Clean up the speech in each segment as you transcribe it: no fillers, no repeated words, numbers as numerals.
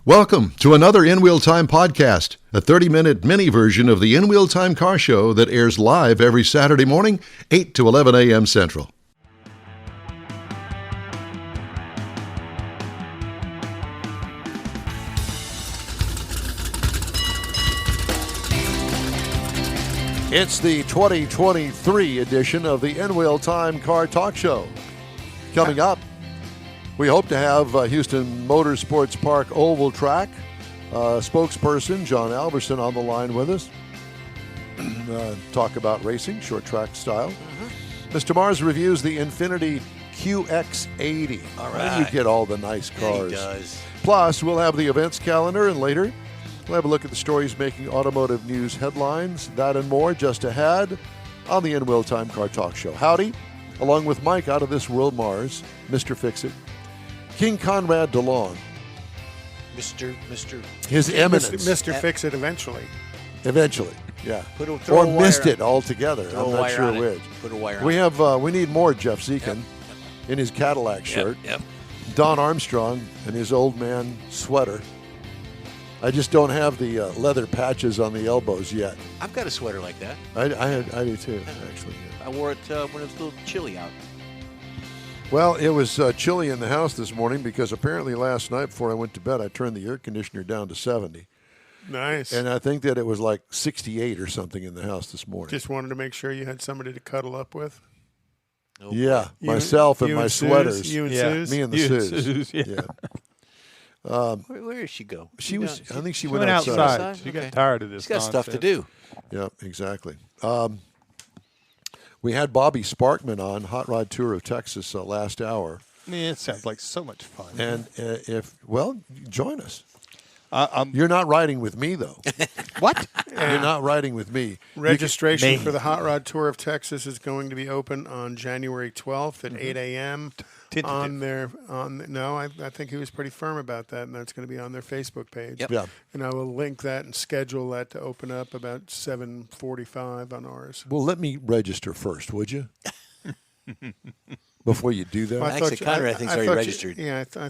Welcome to another In Wheel Time podcast, a 30-minute mini version of the In Wheel Time car show that airs live every Saturday morning, 8 to 11 a.m. Central. It's the 2023 edition of the In Wheel Time Car Talk Show. Coming up, we hope to have Houston Motorsports Park Oval Track spokesperson John Alverson on the line with us. Talk about racing, short track style. Mr. Mars reviews the Infiniti QX80. All Where do right. you get all the nice cars? Yeah, he does. Plus, we'll have the events calendar, and later we'll have a look at the stories making automotive news headlines. That and more just ahead on the In Wheel Time Car Talk Show. Howdy, along with Mike out of this world, Mars, Mr. Fix-It, King Conrad DeLong, Mr. His Eminence, Mr. Fix-It eventually. Eventually, yeah. Throw Or a wire missed on- it altogether. throw I'm a not wire sure on it. which. Put a wire We on have we need more Jeff Zekin in his Cadillac it. shirt. Yep. Don Armstrong in his old man sweater. I just don't have the leather patches on the elbows yet. I've got a sweater like that. I do too, actually. Yeah. I wore it when it was a little chilly out. Well, it was chilly in the house this morning because apparently last night before I went to bed, I turned the air conditioner down to 70. Nice. And I think that it was like 68 or something in the house this morning. Just wanted to make sure you had somebody to cuddle up with. Oh, yeah, You- myself and you my Suze? sweaters. You and Yeah. Suze? Me and the You and Suze. Suze, yeah. Yeah. Where did she go? She was. I think she She went went outside. outside. Outside? She Okay. got tired of this. She's got stuff to nonsense. do. Yeah, exactly. We had Bobby Sparkman on Hot Rod Tour of Texas last hour, Yeah, it sounds like so much fun. and join us. I'm You're not riding with me though. what? You're not riding with me. Registration Me. for the Hot Rod Tour of Texas is going to be open on January 12th at 8 a.m. Tentative. I think he was pretty firm about that, and that's going to be on their Facebook page. Yep. Yeah. And I will link that and schedule that to open up about 7:45 on ours. Well, let me register first, would you? Before you do that. Well, Actually, Conrad thinks already thought registered. I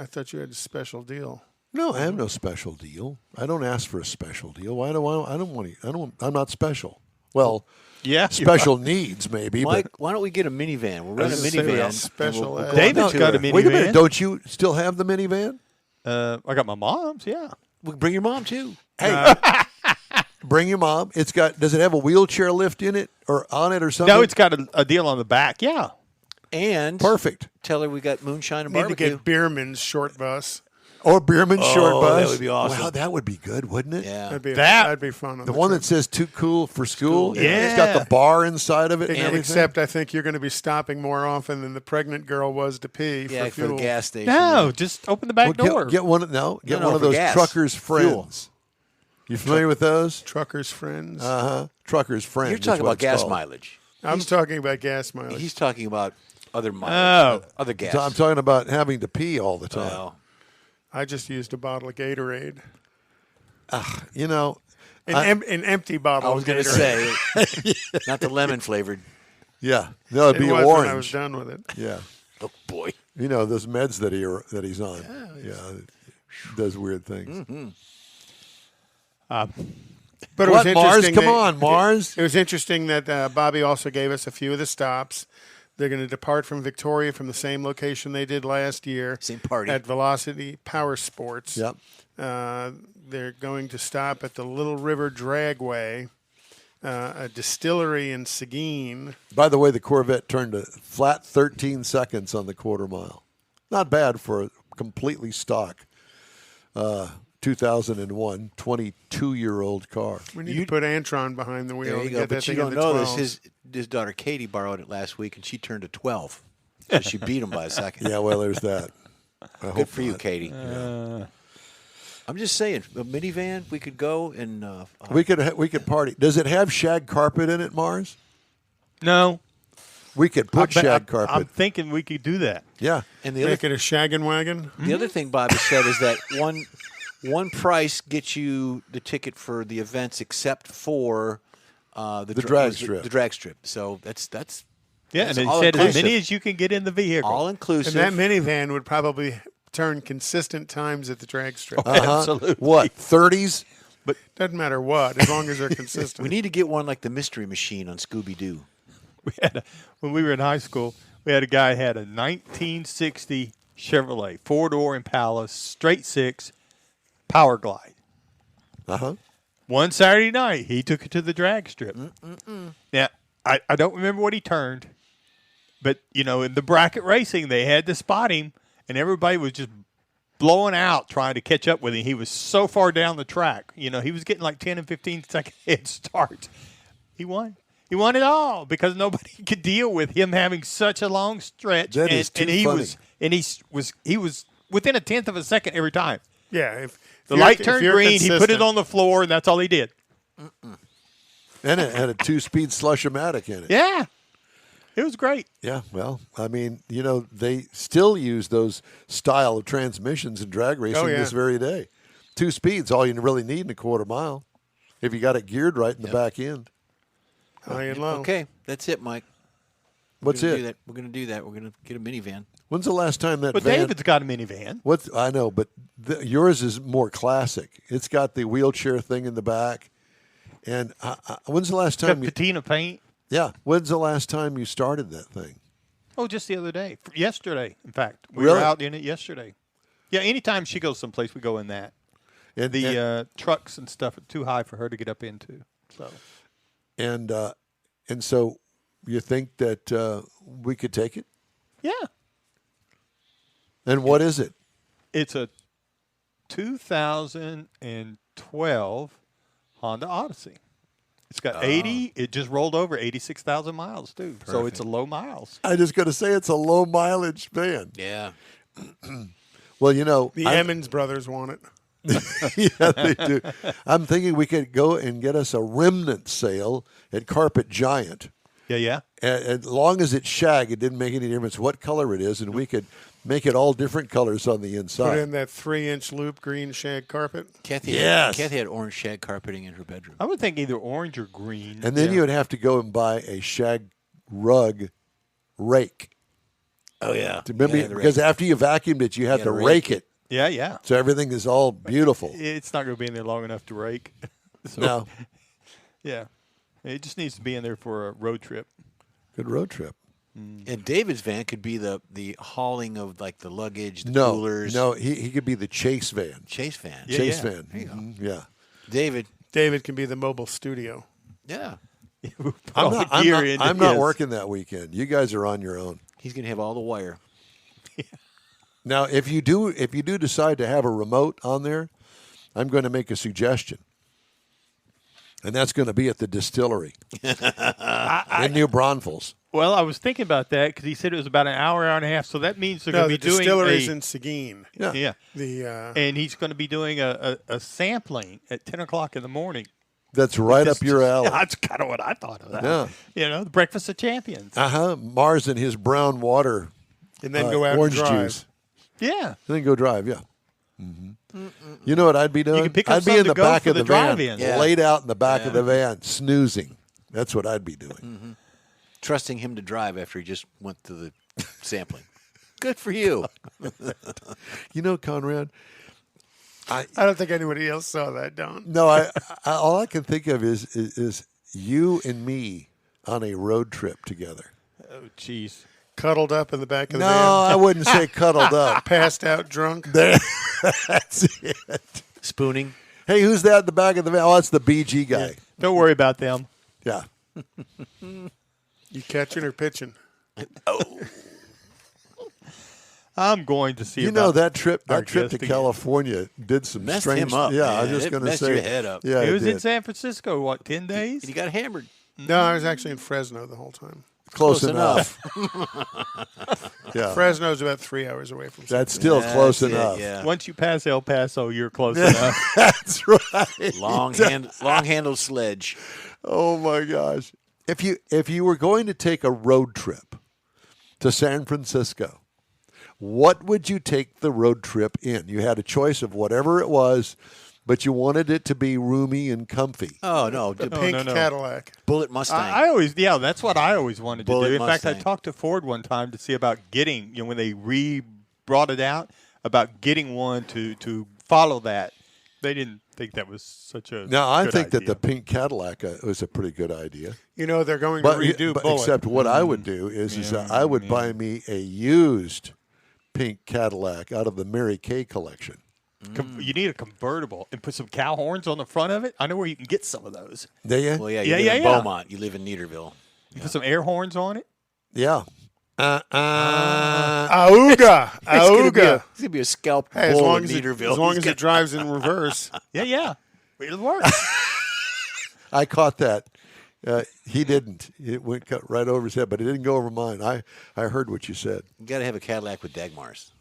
thought you had a special deal. No, I have no special deal. I don't ask for a special deal. Why do I don't want to? I'm not special. Well, Yeah. special needs maybe. Mike, why don't we get a minivan? We'll rent a was gonna say, minivan. well, and special we'll ed. go on David's the got tour. a minivan. Wait a minute. Don't you still have the minivan? I got my mom's. Yeah. We can bring your mom too. Hey, bring your mom. It's got. Does it have a wheelchair lift in it or on it or something? No, it's got a deal on the back. Yeah. And perfect. tell her we got moonshine and Need to barbecue. get Bierman's short bus. Or Bierman's short Oh, bus. that would be awesome. Wow, that would be good, wouldn't it? Yeah. That'd be fun. On The one trip. that says "Too cool for school." Yeah. It's got the bar inside of it and And everything. except I think you're going to be stopping more often than the pregnant girl was to pee Yeah, for for the fuel. gas station. No, just open the back Well, door. get one. No, get No, one of for those gas. truckers' Fuel. friends. You familiar with those? Truckers' friends. Truckers' friends. You're is talking what about it's gas called. mileage. I'm talking about gas mileage. He's talking about other mileage. Oh. Other gas. So I'm talking about having to pee all the time. Well, I just used a bottle of Gatorade. You know, An empty bottle I was of going to Gatorade. say, not the lemon flavored. yeah, no, it'd It be was when I was orange. done with it. Yeah, Oh boy. you know those meds that he's on. Yeah, it does weird things. But it What, was Mars? interesting. Come on, Mars. It was interesting that Bobby also gave us a few of the stops. They're going to depart from Victoria from the same location they did last year. Same party. At Velocity Power Sports. Yep. They're going to stop at the Little River Dragway, a distillery in Seguin. By the way, the Corvette turned a flat 13 seconds on the quarter mile. Not bad for a completely stock 2001 22-year-old car. We need to put Antron behind the wheel. There you to go. get that But you thing don't into know 12s. this. His daughter Katie borrowed it last week, and she turned to 12. So she beat him by a second. Yeah, well, there's that. I hope Good for you, not. Katie. I'm just saying, a minivan, we could go and We could party. Does it have shag carpet in it, Mars? No. We could put shag carpet. I'm thinking we could do that. Yeah. and the other Make it a shaggin' wagon. the other thing Bobby said is that one price gets you the ticket for the events except for the drag strip. The drag strip. So that's Yeah, That's and all it said as inclusive. many as you can get in the vehicle. all inclusive. And that minivan would probably turn consistent times at the drag strip. Absolutely. What, 30s? Doesn't matter what, as long as they're consistent. We need to get one like the Mystery Machine on Scooby-Doo. When we were in high school, we had a guy who had a 1960 Chevrolet 4-door Impala, straight six, Power Glide. Uh-huh. One Saturday night, he took it to the drag strip. Now, I don't remember what he turned, but, in the bracket racing, they had to spot him, and everybody was just blowing out trying to catch up with him. He was so far down the track. He was getting like 10 and 15 second head starts. He won. He won it all because nobody could deal with him having such a long stretch. That is too funny. He was within a tenth of a second every time. Yeah. If The you're- light if turned you're green, he put it consistent. on the floor, and that's all he did. And it had a 2-speed slush-o-matic in it. Yeah. It was great. Yeah, well, I mean, they still use those style of transmissions in drag racing yeah. this very day. 2 speeds, all you really need in a quarter mile, if you got it geared right in the back end. High and low. Okay, that's it, Mike. What's We're gonna it? do that. We're going to do that. We're going to get a minivan. When's the last time that But van? David's got a minivan. I know, but yours is more classic. It's got the wheelchair thing in the back. And when's the last Got time? patina paint. Yeah, when's the last time you started that thing? Oh, just the other day. Yesterday, in fact. We Really? were out in it yesterday. Yeah, anytime she goes someplace, we go in that. And The trucks and stuff are too high for her to get up into. So and so you think that we could take it? yeah, And what is it? it's a 2012 Honda Odyssey. It's got 80. It just rolled over 86,000 miles too. So it's a low miles. I just got to say it's a low mileage van. Yeah. Well, The Emmons brothers want it. yeah, they do. I'm thinking we could go and get us a remnant sale at Carpet Giant. Yeah. As long as it's shag, it didn't make any difference what color it is, and we could make it all different colors on the Put inside. in that 3-inch loop green shag carpet. Kathy Yes. had orange shag carpeting in her bedroom. I would think either orange or green. And then you would have to go and buy a shag rug rake. Oh, yeah. Remember, because after you vacuumed it, you had to rake it. Yeah. So everything is all beautiful. It's not going to be in there long enough to rake. So, No, Yeah. It just needs to be in there for a road trip. good road trip. And David's van could be the hauling of like the luggage, the No, coolers. no, he could be the chase van. Chase van. Yeah, Chase yeah. van. There you go. Yeah. David. David can be the mobile studio. Yeah. I'm All not, the I'm gear not, into I'm not his. working that weekend. You guys are on your own. He's going to have all the wire. Now, if you do decide to have a remote on there, I'm going to make a suggestion. And that's going to be at the distillery in New Braunfels. Well, I was thinking about that because he said it was about an hour and a half. So that means they're No, going the to be doing distillery's a, in Seguin. Yeah. yeah. The And he's going to be doing a sampling at 10 o'clock in the morning. That's right up your alley. That's kind of what I thought of that. Yeah. The Breakfast of Champions. Mars and his brown water and then go out orange and drive. juice. Yeah. Then go drive, yeah. Mm-hmm. You know what I'd be doing? can pick up I'd be some in to the go back for of the the van, drive-in. Yeah. laid out in the back of the van, snoozing. That's what I'd be doing. Trusting him to drive after he just went to the sampling. Good for you. You know, Conrad, I don't think anybody else saw that, Don. no, I all I can think of is you and me on a road trip together. Oh, jeez. Cuddled up in the back of the No, van. I wouldn't say cuddled up. Passed out drunk. That's it. Spooning. Hey, who's that in the back of the van? Oh, that's the BG guy. Don't worry about them. Yeah. You catching or pitching? I'm going to see You know about that trip our to guest again. California did some Messed strange. him up, yeah, man. I was just It going to messed say your head up. Yeah, It was in did. San Francisco, 10 days? And he got hammered. No, I was actually in Fresno the whole time. Close enough. Yeah, Fresno's about 3 hours away from. that's still close That's it, enough. Yeah. Once you pass El Paso, you're close enough. That's right. Long-handled sledge. Oh my gosh! If you were going to take a road trip to San Francisco, what would you take the road trip in? You had a choice of whatever it was, but you wanted it to be roomy and comfy. Oh, no. The Pink no. Cadillac. Bullet Mustang. I always, that's what I always wanted to Bullet do. In fact, I Mustang. talked to Ford one time to see about getting, when they brought it out, about getting one to follow that. They didn't think that was such a Now, I good think that idea. the pink Cadillac was a pretty good idea. You know, they're going But, to redo but Bullet. except what I would do is I would buy me a used pink Cadillac out of the Mary Kay collection. You need a convertible and put some cow horns on the front of it. I know where you can get some of those. Do you? Well, yeah, you Yeah, live yeah, in yeah. Beaumont. You live in Neaterville. Put some air horns on it. Yeah. Auga, Auga. It's gonna be a scalp Hey, as bull long in as Neaterville. it drives in reverse. Yeah. It'll work. I caught that. He didn't. It went cut right over his head, but it didn't go over mine. I heard what you said. You got to have a Cadillac with Dagmars.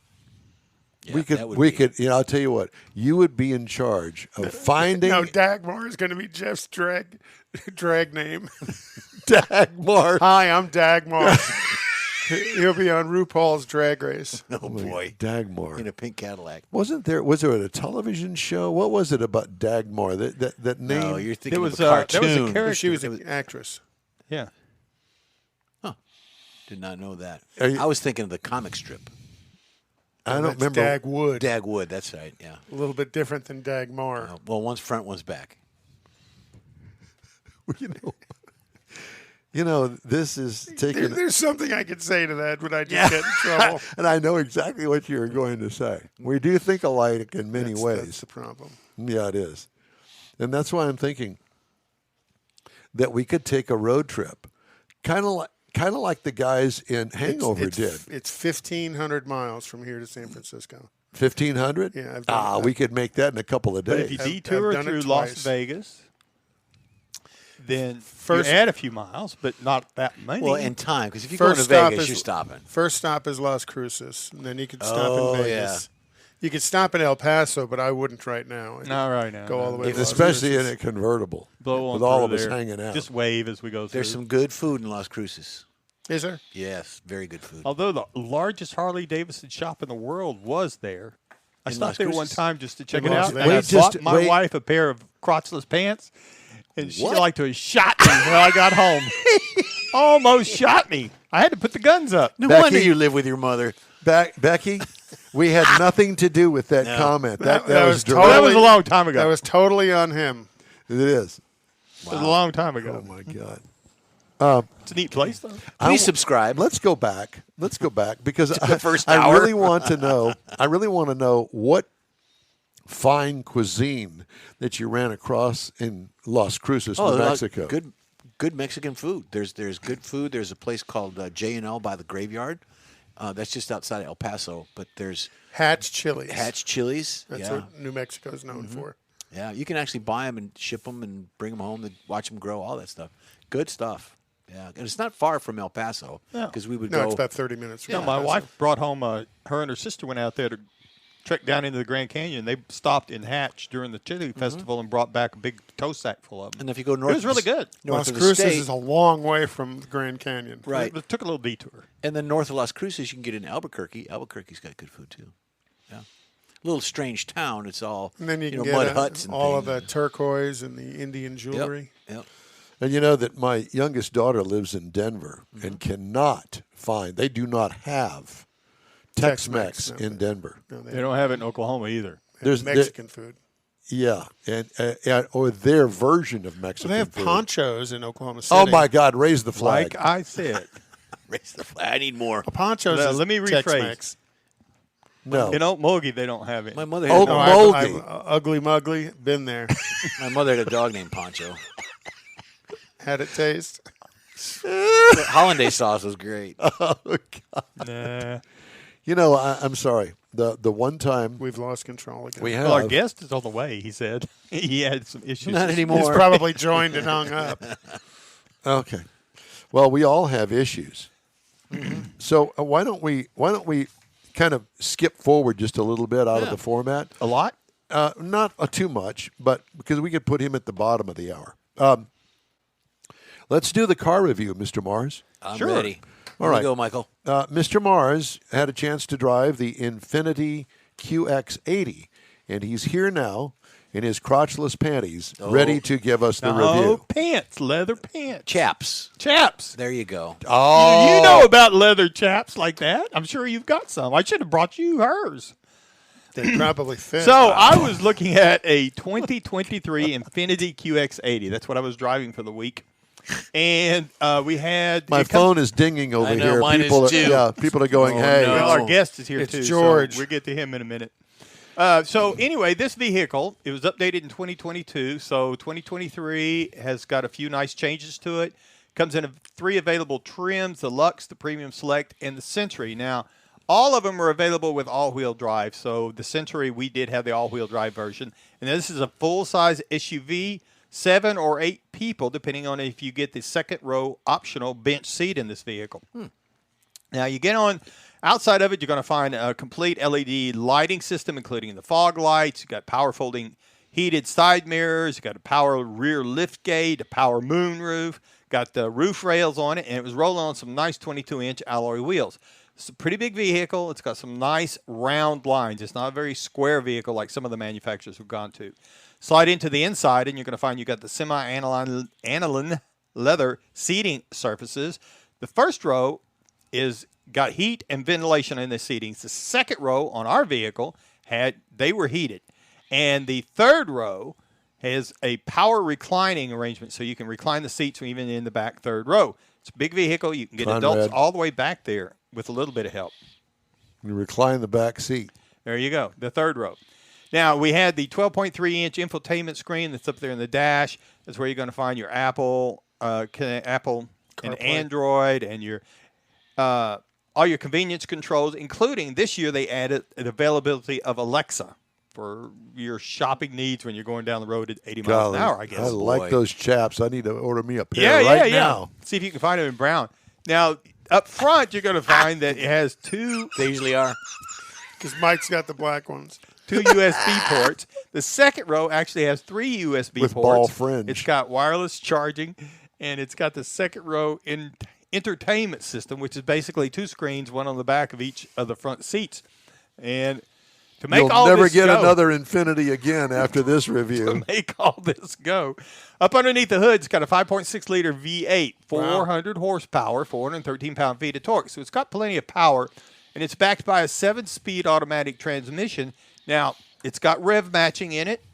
Yeah, we could. You know, I'll tell you what. You would be in charge of finding No, Dagmar is going to be Jeff's drag name. Dagmar. Hi, I'm Dagmar. He'll be on RuPaul's Drag Race. Oh boy, Dagmar. in a pink Cadillac. Was there a television show? What was it about Dagmar? That name? No, you're thinking There of was a cartoon. there was a character. She was an actress. Yeah. Did not know that. Are you- I was thinking of the comic strip. I don't That's remember. Dagwood. Dagwood. That's right. Yeah. A little bit different than Dagmar. Well, one's front, one's back. You know, this is taking. There's something I could say to that, but I just get in trouble. And I know exactly what you're going to say. We do think alike in many ways. That's the problem. Yeah, it is. And that's why I'm thinking that we could take a road trip, kind of like the guys in Hangover did. It's 1,500 miles from here to San Francisco. 1,500? Yeah, I've done it. We could make that in a couple of But days. if you I've detour done it through Las twice. Vegas, then First- you add a few miles, but not that many. Well, in time, because if you go to First stop Vegas, is- you're stopping. First stop is Las Cruces, and then you could stop Oh, in Vegas. You could stop in El Paso, but I wouldn't right now. not right now. Go all the way to Las Especially in Cruces. a convertible Blow on with all of through us there. hanging out. Just wave as we go through. There's some good food in Las Cruces. Is there? Yes, very good food. Although the largest Harley Davidson shop in the world was there. I In stopped Las there one Cruces? time just to check In it Las out. Vegas. And I Wait, just- bought my wait. wife a pair of crotchless pants, and she What? like to have shot me when I got home. Almost shot me. I had to put the guns up. No Becky- wonder you live with your mother. Becky, we had nothing to do with that No. comment. That That was was direct. Well, that was a Totally- long time ago. That was totally on him. It is. It was a long time ago. Oh my God. It's a neat place, though. Please subscribe. Let's go back because the first I hour. really want to know. I really want to know what fine cuisine that you ran across in Las Cruces, New Mexico. Good Mexican food. There's good food. There's a place called J&L by the graveyard. That's just outside of El Paso. But there's Hatch Chili's. Hatch Chili's. That's yeah. what New Mexico is known for. Yeah, you can actually buy them and ship them and bring them home and watch them grow, all that stuff. Good stuff. Yeah, and it's not far from El Paso No. because we would No, go. it's about 30 minutes. From No, El my Paso. wife brought home. Her and her sister went out there to trek down into the Grand Canyon. They stopped in Hatch during the chili festival and brought back a big tow sack full of them. and if you go north, It was really good. North Las of the Cruces state, is a long way from the Grand Canyon. right? It took a little detour. And then north of Las Cruces, you can get in Albuquerque. Albuquerque's got good food too. Yeah, little strange town. It's all And then you can know, get mud huts and all of things. the turquoise and the Indian jewelry. Yep. And you know that my youngest daughter lives in Denver Mm-hmm. and cannot find. They do not have Tex-Mex no. in Denver. No, they They don't have it in Oklahoma either. There's Mexican food. Yeah, and or their version of Mexican. They have food. ponchos in Oklahoma City. Oh my God! Raise the flag. Like I said, Raise the flag. I need more. Ponchos Now, is let me rephrase. Tex-Mex. No, in Okmulgee they don't have it. My mother Oh, had, No, a, Mo- I've, Mulgy. ugly muggly, been there. my mother had a dog named Poncho. Had it taste. The hollandaise sauce was great. oh God! Nah. You know, I'm sorry. The one time We've lost control again. we have, Well, our guest is on the way. He said he had some issues. Not He's anymore. probably joined and hung up. okay. Well, we all have issues. So why don't we kind of skip forward just a little bit out of the format? A lot. Not too much, but because we could put him at the bottom of the hour. Let's do the car review, Mr. Mars. I'm Sure. ready. All Here right. we go, Michael. Mr. Mars had a chance to drive the Infiniti QX80, and he's here now in his crotchless panties, ready to give us the Oh, review. pants, leather pants, Chaps. chaps. There you go. Oh, You know about leather chaps like that. I'm sure you've got some. I should have brought you hers. They probably fit. So I was looking at a 2023 Infiniti QX80. That's what I was driving for the week. And we had My phone is dinging over I know, here. mine People, is too. yeah, people are going, Oh, hey. no. Well, our guest is here It's too. George. So we'll get to him in a minute. So anyway, this vehicle, it was updated in 2022. So 2023 has got a few nice changes to it. Comes in 3 available trims: the Luxe, the Premium Select, and the Century. Now, all of them are available with all-wheel drive. So the Century, we did have the all-wheel drive version. And this is a full-size SUV, 7 or 8 people, depending on if you get the second row optional bench seat in this vehicle. Now, you get on outside of it, you're going to find a complete LED lighting system, including the fog lights. You've got power folding heated side mirrors. You've got a power rear lift gate, a power moonroof. Got the roof rails on it, and it was rolling on some nice 22-inch alloy wheels. It's a pretty big vehicle. It's got some nice round lines. It's not a very square vehicle like some of the manufacturers have gone to. Slide into the inside, and you're going to find you got the semi-aniline leather seating surfaces. The first row is got heat and ventilation in the seatings. The second row on our vehicle they were heated, and the third row has a power reclining arrangement, so you can recline the seats even in the back third row. It's a big vehicle. You can get adults all the way back there with a little bit of help. You recline the back seat. There you go, the third row. Now, we had the 12.3-inch infotainment screen that's up there in the dash. That's where you're going to find your Apple and Android and your all your convenience controls, including this year they added an availability of Alexa for your shopping needs when you're going down the road at 80 miles an hour, I guess. I like those chaps. I need to order me a pair right now. See if you can find them in brown. Now, up front, you're going to find that it has 2 They usually are. Because Mike's got the black ones. 2 USB ports. The second row actually has 3 USB With ports. ball fringe. It's got wireless charging, and it's got the second row entertainment system, which is basically 2 screens, one on the back of each of the front seats. And to make You'll never get go, another Infiniti again after this to review. make all this go. Up underneath the hood, it's got a 5.6-liter V8, 400 horsepower, 413 pound-feet of torque. So it's got plenty of power, and it's backed by a 7-speed automatic transmission. Now, it's got rev matching in it.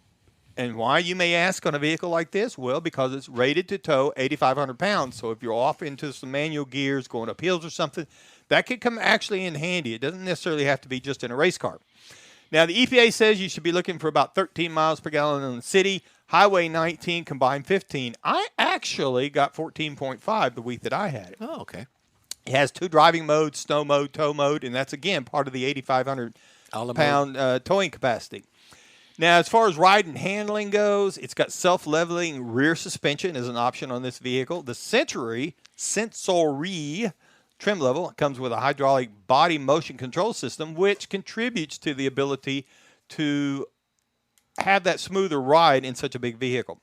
And why, you may ask, on a vehicle like this? Well, because it's rated to tow 8,500 pounds. So if you're off into some manual gears, going up hills or something, that could come actually in handy. It doesn't necessarily have to be just in a race car. Now, the EPA says you should be looking for about 13 miles per gallon in the city. Highway 19, combined 15. I actually got 14.5 the week that I had it. Oh, okay. It has 2 driving modes, snow mode, tow mode, and that's, again, part of the 8,500 pound towing capacity. Now, as far as ride and handling goes, it's got self-leveling rear suspension as an option on this vehicle. The Sensory trim level comes with a hydraulic body motion control system, which contributes to the ability to have that smoother ride in such a big vehicle.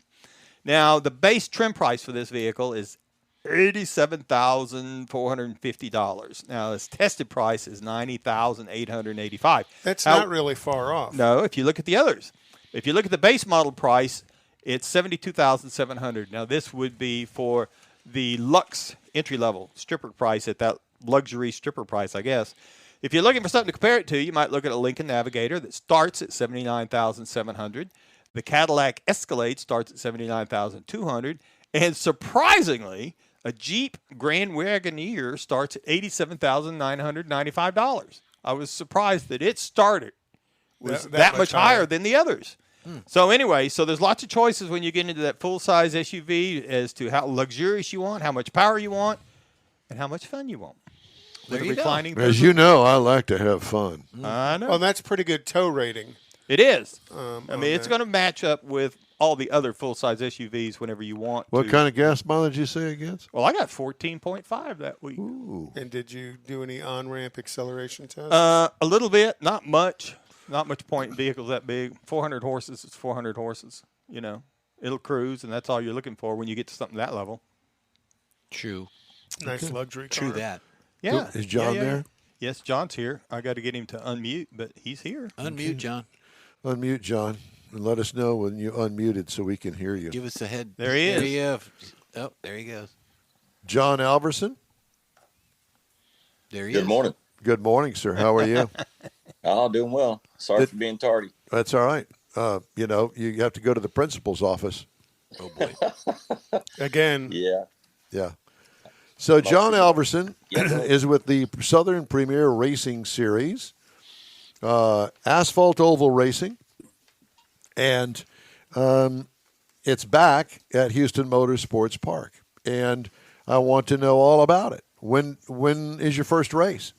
Now, the base trim price for this vehicle is $87,450. Now, its tested price is $90,885. That's not really far off. No, if you look at the others. If you look at the base model price, it's $72,700. Now, this would be for the Luxe entry-level stripper price at that luxury stripper price, I guess. If you're looking for something to compare it to, you might look at a Lincoln Navigator that starts at $79,700. The Cadillac Escalade starts at $79,200. And surprisingly, a Jeep Grand Wagoneer starts at $87,995. I was surprised that it started was that much higher than the others. So anyway, so there's lots of choices when you get into that full-size SUV as to how luxurious you want, how much power you want, and how much fun you want. There you reclining go. As you know, I like to have fun. I know. Well, that's pretty good tow rating. It is. I mean, it's going to match up with all the other full-size SUVs whenever you want What to. kind of gas mileage you say against? Well, I got 14.5 that week. Ooh. And did you do any on-ramp acceleration tests? A little bit, not much. Not much point in vehicles that big. 400 horses is 400 horses. You know, it'll cruise, and that's all you're looking for when you get to something that level. True. Nice luxury car. True that. Yeah. Is John there? Yes, John's here. I got to get him to unmute, but he's here. Unmute, John. Unmute, John, and let us know when you unmuted so we can hear you. Give us a head. There he is. There you have. Oh, there he goes. John Alverson. There he is. Good morning. Good morning, sir. How are you? Oh, doing well. Sorry for being tardy. That's all right. You have to go to the principal's office. Oh boy. Again. Yeah. Yeah. So John people- Alverson Yeah, go ahead. is with the Southern Premier Racing Series, Asphalt Oval Racing, and it's back at Houston Motorsports Park. And I want to know all about it. When is your first race?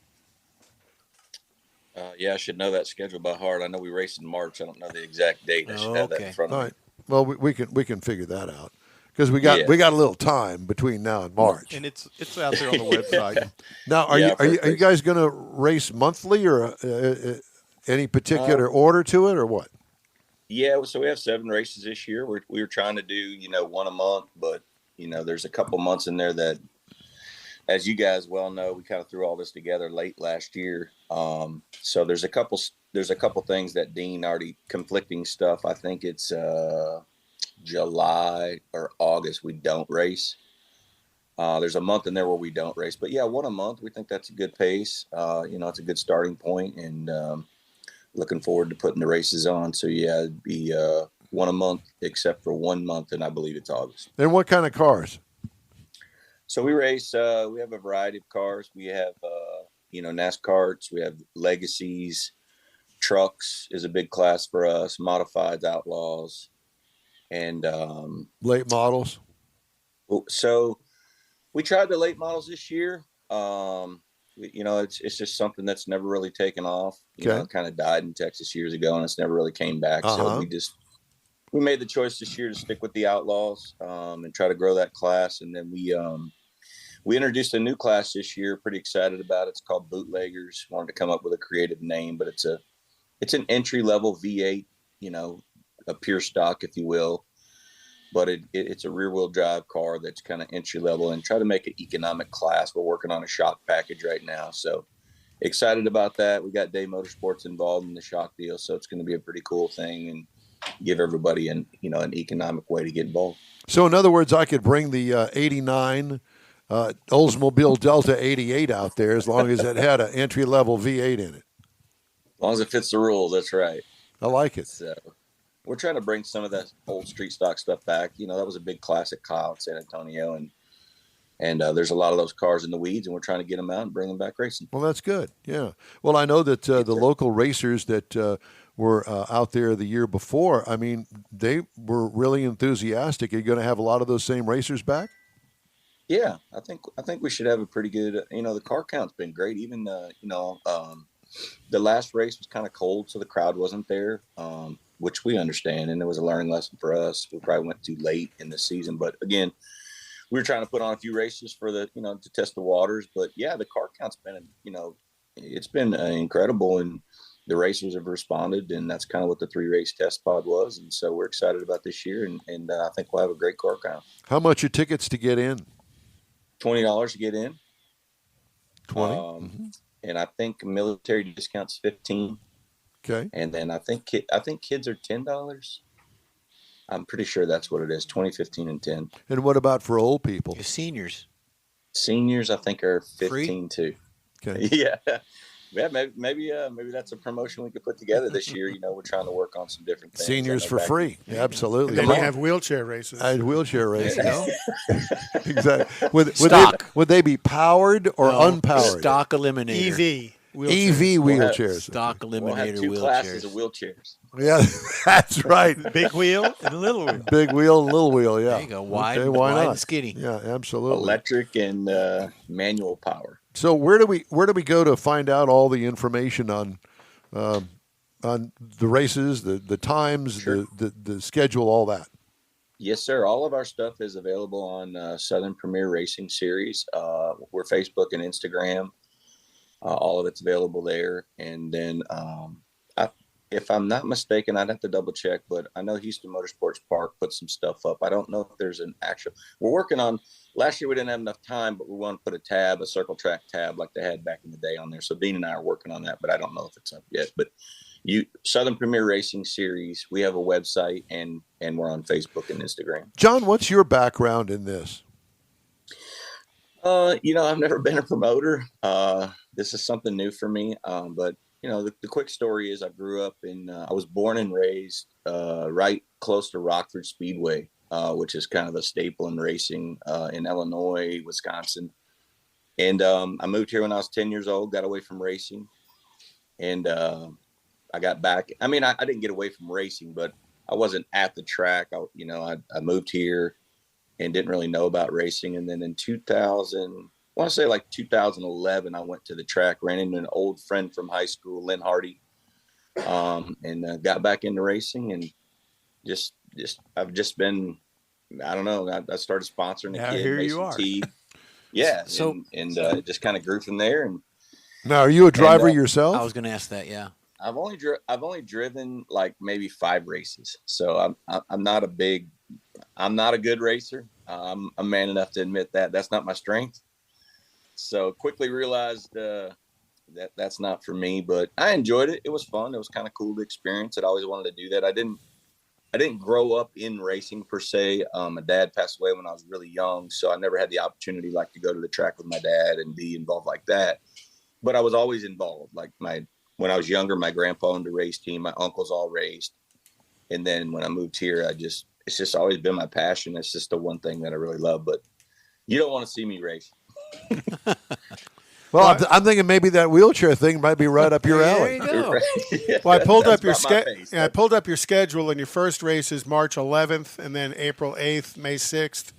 Yeah, I should know that schedule by heart. I know we race in March. I don't know the exact date. I should have that in front of All me. right. Well, we can figure that out because we got a little time between now and March. And it's out there on the website. Now, are you guys going to race monthly or any particular order to it or what? Yeah, so we have 7 races this year. We were trying to do, one a month, but there's a couple months in there that, as you guys well know, we kind of threw all this together late last year. So there's a couple things that Dean already conflicting stuff. I think it's July or August we don't race. There's a month in there where we don't race, but yeah, one a month. We think that's a good pace. It's a good starting point, and looking forward to putting the races on. So yeah, it'd be one a month, except for 1 month, and I believe it's August. And what kind of cars? So we race. We have a variety of cars. We have NASCARs. We have Legacies. Trucks is a big class for us. Modifieds, Outlaws, and late models. So we tried the late models this year. It's just something that's never really taken off. It kind of died in Texas years ago, and it's never really came back. So we made the choice this year to stick with the Outlaws and try to grow that class. And then we introduced a new class this year. Pretty excited about it. It's called Bootleggers. Wanted to come up with a creative name, but it's an entry level V8. A pure stock, if you will. But it's a rear wheel drive car that's kind of entry level, and try to make it economic class. We're working on a shock package right now, so excited about that. We got Day Motorsports involved in the shock deal, so it's going to be a pretty cool thing and give everybody an economic way to get involved. So in other words, I could bring the '89 Oldsmobile Delta 88 out there as long as it had an entry level V8 in it. As long as it fits the rules, that's right. I like it. So we're trying to bring some of that old street stock stuff back. That was a big classic Kyle in San Antonio, and there's a lot of those cars in the weeds, and we're trying to get them out and bring them back racing. Well, that's good. Yeah. Well, I know that the local racers that were out there the year before, I mean, they were really enthusiastic. Are you going to have a lot of those same racers back? Yeah, I think we should have a pretty good. The car count's been great. Even the last race was kind of cold, so the crowd wasn't there. Which we understand, and it was a learning lesson for us. We probably went too late in the season, but again, we were trying to put on a few races for to test the waters. But yeah, the car count's been, it's been incredible, and the racers have responded, and that's kind of what the 3-race test pod was. And so we're excited about this year, and I think we'll have a great car count. How much are tickets to get in? $20 to get in. 20. And I think military discounts $15. Okay. And then I think kids are $10. I'm pretty sure that's what it is, 20, 15, and 10. And what about for old people? Your seniors. Seniors, I think, are 15 Free? too. Okay. Yeah, maybe that's a promotion we could put together this year. We're trying to work on some different things. Seniors for free. Yeah, absolutely. And then you have wheelchair races. I had wheelchair races. There Exactly. Would they be powered or unpowered? Stock eliminator. EV. EV wheelchairs. Stock eliminator We'll have 2 classes of wheelchairs. Yeah, that's right. Big wheel and a little wheel. Big wheel and little wheel, yeah. There you go. Wide, okay, why wide not? and skinny. Yeah, absolutely. Electric and manual power. So where do we go to find out all the information on the races, the times, Sure. the schedule, all that? Yes, sir. All of our stuff is available on Southern Premier Racing Series. We're Facebook and Instagram. All of it's available there. And then, if I'm not mistaken, I'd have to double check, but I know Houston Motorsports Park put some stuff up. I don't know if there's an actual. We're working on. Last year we didn't have enough time, but we want to put a circle track tab like they had back in the day on there. So Dean and I are working on that, but I don't know if it's up yet. But Southern Premier Racing Series, we have a website and we're on Facebook and Instagram. John, what's your background in this? I've never been a promoter. This is something new for me. But the quick story is I grew up I was born and raised right close to Rockford Speedway, which is kind of a staple in racing in Illinois, Wisconsin. And I moved here when I was 10 years old, got away from racing. And I got back. I mean, I didn't get away from racing, but I wasn't at the track. I moved here and didn't really know about racing. And then in 2011, I went to the track, ran into an old friend from high school, Lynn Hardy, and got back into racing. And I've just been, I don't know, I started sponsoring a kid, here Mason you are. T. Yeah. So it just kind of grew from there. And now, are you a driver yourself? I was going to ask that. Yeah. I've only driven like maybe 5 races. So I'm not a good racer. I'm man enough to admit that that's not my strength. So quickly realized that that's not for me, but I enjoyed it. It was fun. It was kind of cool to experience. I'd always wanted to do that. I didn't grow up in racing per se. My dad passed away when I was really young, so I never had the opportunity like to go to the track with my dad and be involved like that. But I was always involved. Like when I was younger, my grandpa owned a race team. My uncles all raced. And then when I moved here, it's just always been my passion. It's just the one thing that I really love, but you don't want to see me race. Well, I'm thinking maybe that wheelchair thing might be right up your alley. There you go. Well, I pulled up your I pulled up your schedule, and your first race is March 11th, and then April 8th, May 6th,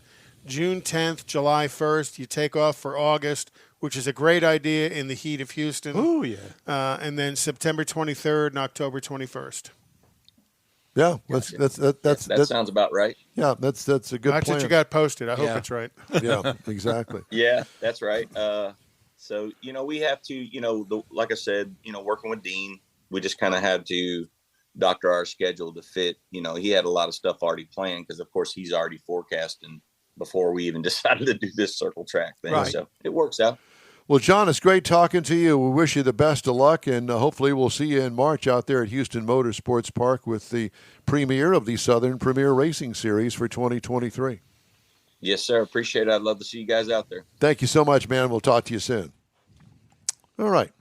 June 10th, July 1st. You take off for August, which is a great idea in the heat of Houston. Oh, yeah. And then September 23rd and October 21st. Yeah, that sounds about right. Yeah, that's a good That's plan. what you got posted. I hope it's right. Yeah, exactly. Yeah, that's right. So, we have to, like I said, working with Dean, we just kind of had to doctor our schedule to fit. He had a lot of stuff already planned because, of course, he's already forecasting before we even decided to do this circle track thing. Right. So it works out. Well, John, it's great talking to you. We wish you the best of luck, and hopefully we'll see you in March out there at Houston Motorsports Park with the premiere of the Southern Premier Racing Series for 2023. Yes, sir. Appreciate it. I'd love to see you guys out there. Thank you so much, man. We'll talk to you soon. All right.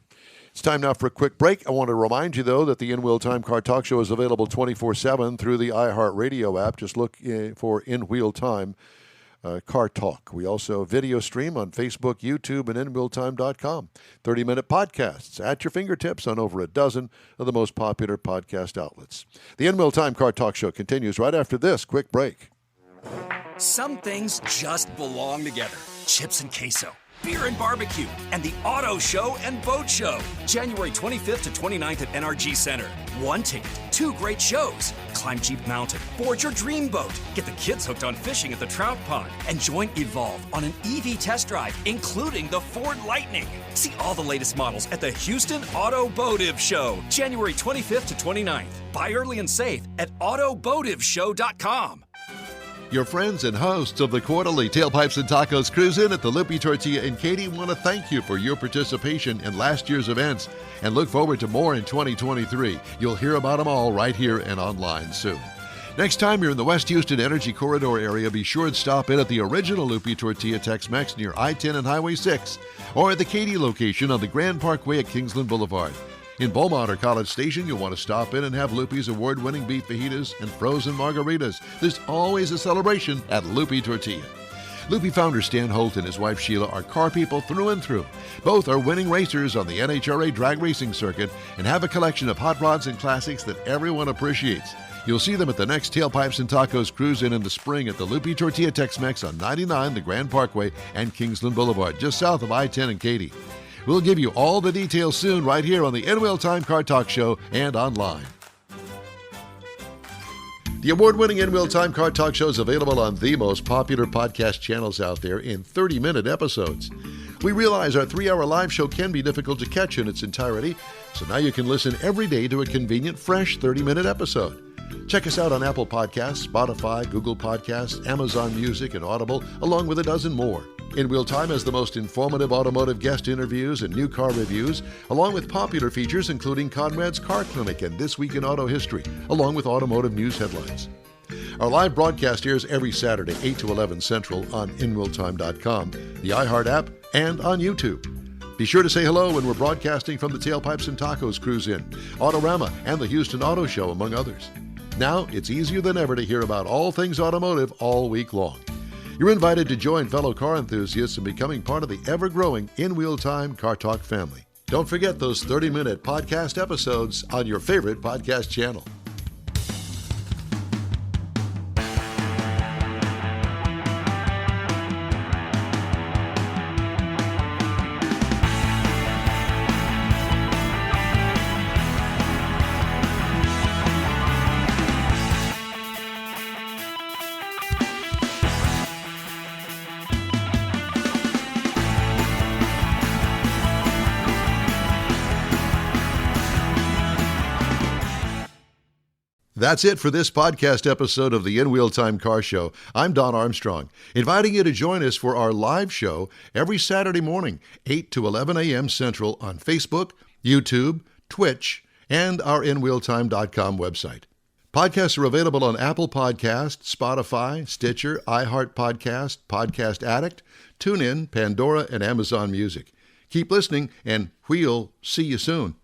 It's time now for a quick break. I want to remind you, though, that the In Wheel Time Car Talk Show is available 24/7 through the iHeartRadio app. Just look for In Wheel Time Car Talk. We also video stream on Facebook, YouTube, and InWheelTime.com. 30-minute podcasts at your fingertips on over a dozen of the most popular podcast outlets. The In Wheel Time Car Talk Show continues right after this quick break. Some things just belong together. Chips and queso, beer and barbecue, and the Auto Show and Boat Show. January 25th to 29th at NRG Center. 1 ticket, 2 great shows. Climb Jeep Mountain, board your dream boat, get the kids hooked on fishing at the Trout Pond, and join Evolve on an EV test drive, including the Ford Lightning. See all the latest models at the Houston Automotive Show, January 25th to 29th. Buy early and save at automotiveshow.com. Your friends and hosts of the quarterly Tailpipes and Tacos Cruise In at the Loopy Tortilla in Katy want to thank you for your participation in last year's events and look forward to more in 2023. You'll hear about them all right here and online soon. Next time you're in the West Houston Energy Corridor area, be sure to stop in at the original Loopy Tortilla Tex-Mex near I-10 and Highway 6 or at the Katy location on the Grand Parkway at Kingsland Boulevard. In Beaumont or College Station, you'll want to stop in and have Loopy's award-winning beef fajitas and frozen margaritas. There's always a celebration at Loopy Tortilla. Loopy founder Stan Holt and his wife Sheila are car people through and through. Both are winning racers on the NHRA drag racing circuit and have a collection of hot rods and classics that everyone appreciates. You'll see them at the next Tailpipes and Tacos Cruise In the spring at the Loopy Tortilla Tex-Mex on 99, the Grand Parkway, and Kingsland Boulevard, just south of I-10 and Katy. We'll give you all the details soon right here on the In Wheel Time Car Talk Show and online. The award-winning In Wheel Time Car Talk Show is available on the most popular podcast channels out there in 30-minute episodes. We realize our 3-hour live show can be difficult to catch in its entirety, so now you can listen every day to a convenient, fresh 30-minute episode. Check us out on Apple Podcasts, Spotify, Google Podcasts, Amazon Music, and Audible, along with a dozen more. In Wheel Time has the most informative automotive guest interviews and new car reviews, along with popular features including Conrad's Car Clinic and This Week in Auto History, along with automotive news headlines. Our live broadcast airs every Saturday, 8 to 11 Central on InWheelTime.com, the iHeart app, and on YouTube. Be sure to say hello when we're broadcasting from the Tailpipes and Tacos Cruise Inn, Autorama, and the Houston Auto Show, among others. Now, it's easier than ever to hear about all things automotive all week long. You're invited to join fellow car enthusiasts in becoming part of the ever-growing In Wheel Time Car Talk family. Don't forget those 30-minute podcast episodes on your favorite podcast channel. That's it for this podcast episode of the In Wheel Time Car Show. I'm Don Armstrong, inviting you to join us for our live show every Saturday morning, 8 to 11 a.m. Central on Facebook, YouTube, Twitch, and our InWheelTime.com website. Podcasts are available on Apple Podcasts, Spotify, Stitcher, iHeart Podcast, Podcast Addict, TuneIn, Pandora, and Amazon Music. Keep listening, and we'll see you soon.